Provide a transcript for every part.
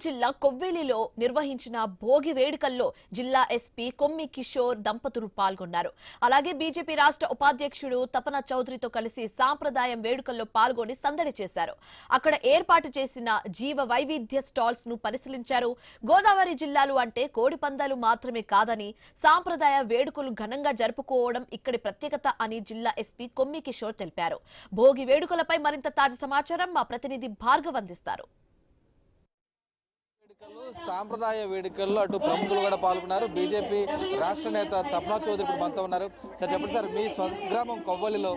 జిల్లా కొవ్వేలిలో నిర్వహించిన భోగి వేడుకల్లో జిల్లా ఎస్పీ కొమ్మి కిషోర్ దంపతులు పాల్గొన్నారు. అలాగే బీజేపీ రాష్ట్ర ఉపాధ్యక్షుడు తపన చౌదరితో కలిసి సాంప్రదాయం వేడుకల్లో పాల్గొని సందడి చేశారు. అక్కడ ఏర్పాటు చేసిన జీవ వైవిధ్య స్టాల్స్ ను పరిశీలించారు. గోదావరి జిల్లాలు అంటే కోడి పందాలు మాత్రమే కాదని సాంప్రదాయ వేడుకలు ఘనంగా జరుపుకోవడం ఇక్కడి ప్రత్యేకత అని జిల్లా ఎస్పీ కొమ్మి కిషోర్ తెలిపారు. భోగి వేడుకలపై మరింత తాజా సమాచారం మా ప్రతినిధి భార్గవ్ అందిస్తారు. సాంప్రదాయ వేడుకల్లో అటు ప్రముఖులు కూడా పాల్గొన్నారు. బీజేపీ రాష్ట్ర నేత తపనా చౌదరి ఇప్పుడు మనతో ఉన్నారు. సార్ చెప్పండి సార్, మీ స్వగ్రామం కొవ్వలిలో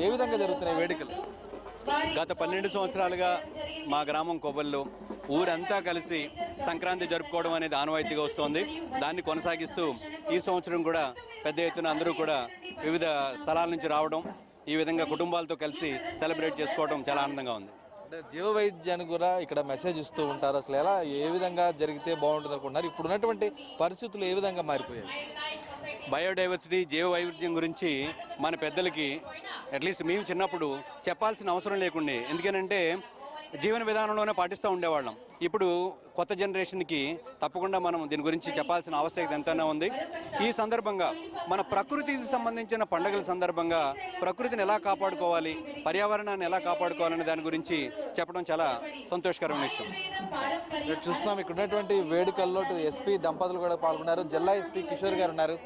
ఏ విధంగా జరుగుతున్నాయి వేడుకలు? గత 12 సంవత్సరాలుగా మా గ్రామం కొవ్వలిలో ఊరంతా కలిసి సంక్రాంతి జరుపుకోవడం అనేది ఆనవాయితీగా వస్తోంది. దాన్ని కొనసాగిస్తూ ఈ సంవత్సరం కూడా పెద్ద ఎత్తున అందరూ కూడా వివిధ స్థలాల నుంచి రావడం, ఈ విధంగా కుటుంబాలతో కలిసి సెలబ్రేట్ చేసుకోవడం చాలా ఆనందంగా ఉంది. జీవ వైద్యాన్ని కూడా ఇక్కడ మెసేజ్ ఇస్తూ ఉంటారు. అసలు ఎలా ఏ విధంగా జరిగితే బాగుంటుంది అనుకుంటున్నారు? ఇప్పుడు ఉన్నటువంటి పరిస్థితులు ఏ విధంగా మారిపోయాయి? బయోడైవర్సిటీ, జీవ వైవిధ్యం గురించి మన పెద్దలకి అట్లీస్ట్ మేము చిన్నప్పుడు చెప్పాల్సిన అవసరం లేకుండే. ఎందుకనంటే జీవన విధానంలోనే పాటిస్తూ ఉండేవాళ్ళం. ఇప్పుడు కొత్త జనరేషన్కి తప్పకుండా మనం దీని గురించి చెప్పాల్సిన ఆవశ్యకత ఎంతైనా ఉంది. ఈ సందర్భంగా మన ప్రకృతికి సంబంధించిన పండుగల సందర్భంగా ప్రకృతిని ఎలా కాపాడుకోవాలి, పర్యావరణాన్ని ఎలా కాపాడుకోవాలనే దాని గురించి చెప్పడం చాలా సంతోషకరమైన విషయం. చూస్తున్నాం ఇక్కడ ఉన్నటువంటి వేడుకల్లో ఎస్పీ దంపతులు కూడా పాల్గొన్నారు. జిల్లా ఎస్పీ కిషోర్ గారు ఉన్నారు.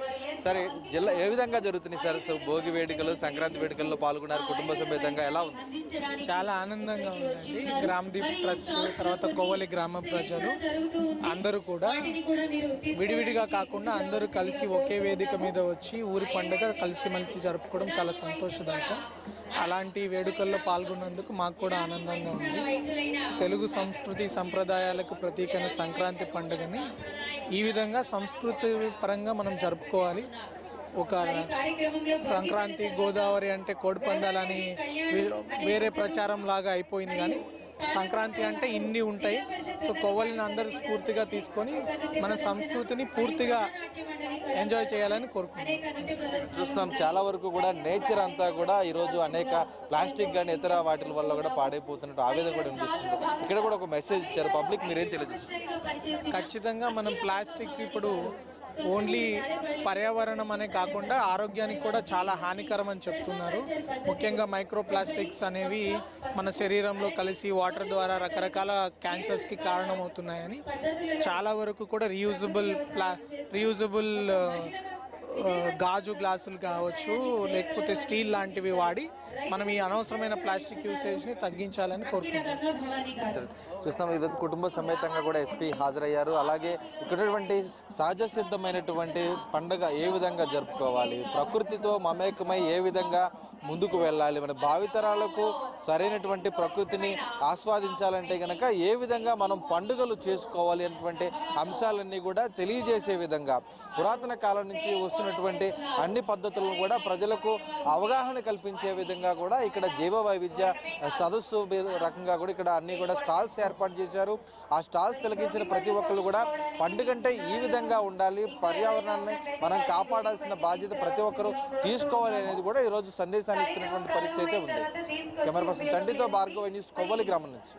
సరే, జిల్లా ఏ విధంగా జరుగుతున్నాయి సార్? సో భోగి వేడుకలు, సంక్రాంతి వేడుకల్లో పాల్గొన్నారు కుటుంబ సమేతంగా, ఎలా ఉంది? చాలా ఆనందంగా ఉందండి. గ్రామదీప్ ట్రస్ట్, తర్వాత కొవ్వలి గ్రామ ప్రజలు అందరూ కూడా విడివిడిగా కాకుండా అందరూ కలిసి ఒకే వేదిక మీద వచ్చి ఊరి పండుగ కలిసిమెలిసి జరుపుకోవడం చాలా సంతోషదాయకం. అలాంటి వేడుకల్లో పాల్గొన్నందుకు మాకు కూడా ఆనందంగా ఉంది. తెలుగు సంస్కృతి సంప్రదాయాలకు ప్రతీకైన సంక్రాంతి పండుగని ఈ విధంగా సంస్కృతి పరంగా మనం జరుపుకోవాలి. ఒక సంక్రాంతి, గోదావరి అంటే కోడి పందాలని వేరే ప్రచారం లాగా అయిపోయింది, కానీ సంక్రాంతి అంటే ఇన్ని ఉంటాయి. సో కొవ్వలిని అందరూ స్ఫూర్తిగా తీసుకొని మన సంస్కృతిని పూర్తిగా ఎంజాయ్ చేయాలని కోరుకుంటున్నాం. చూస్తున్నాం చాలా వరకు కూడా నేచర్ అంతా కూడా ఈరోజు అనేక ప్లాస్టిక్ కానీ ఇతర వాటి వల్ల కూడా పాడైపోతున్నట్టు ఆవేదన కూడా అనిపిస్తుంది. ఇక్కడ కూడా ఒక మెసేజ్ ఇచ్చారు పబ్లిక్, మీరేం తెలియజేస్తారు? ఖచ్చితంగా మనం ప్లాస్టిక్ ఇప్పుడు ఓన్లీ పర్యావరణం అనే కాకుండా ఆరోగ్యానికి కూడా చాలా హానికరం అని చెప్తున్నారు. ముఖ్యంగా మైక్రో ప్లాస్టిక్స్ అనేవి మన శరీరంలో కలిసి వాటర్ ద్వారా రకరకాల క్యాన్సర్స్కి కారణమవుతున్నాయని, చాలా వరకు కూడా రీయూజబుల్ గాజు గ్లాసులు కావచ్చు, లేకపోతే స్టీల్ లాంటివి వాడి మనం ఈ అనవసరమైన ప్లాస్టిక్ యూసేజ్ని తగ్గించాలని కోరుకుంటున్నాం. చూస్తున్నాం ఈరోజు కుటుంబ సమేతంగా కూడా ఎస్పీ హాజరయ్యారు. అలాగే ఇక్కడ సహజ సిద్ధమైనటువంటి పండుగ ఏ విధంగా జరుపుకోవాలి, ప్రకృతితో మమేకమై ఏ విధంగా ముందుకు వెళ్ళాలి, మన భావితరాలకు సరైనటువంటి ప్రకృతిని ఆస్వాదించాలంటే కనుక ఏ విధంగా మనం పండుగలు చేసుకోవాలి అనేటువంటి అంశాలన్నీ కూడా తెలియజేసే విధంగా పురాతన కాలం నుంచి వస్తున్నటువంటి అన్ని పద్ధతులను కూడా ప్రజలకు అవగాహన కల్పించే విధంగా కూడా ఇక్కడ జీవ వైవిధ్య సదస్సు రకంగా కూడా ఇక్కడ అన్ని కూడా స్టాల్స్ ఏర్పాటు చేశారు. ఆ స్టాల్స్ తొలగించిన ప్రతి ఒక్కరు కూడా పండుగంటే ఈ విధంగా ఉండాలి, పర్యావరణాన్ని మనం కాపాడాల్సిన బాధ్యత ప్రతి ఒక్కరూ తీసుకోవాలి అనేది కూడా ఈరోజు సందేశాన్ని ఇస్తున్నటువంటి పరిస్థితి అయితే ఉంది. కెమెరా పర్సన్ చండితో భార్గవ్ న్యూస్, కొవ్వలి గ్రామం నుంచి.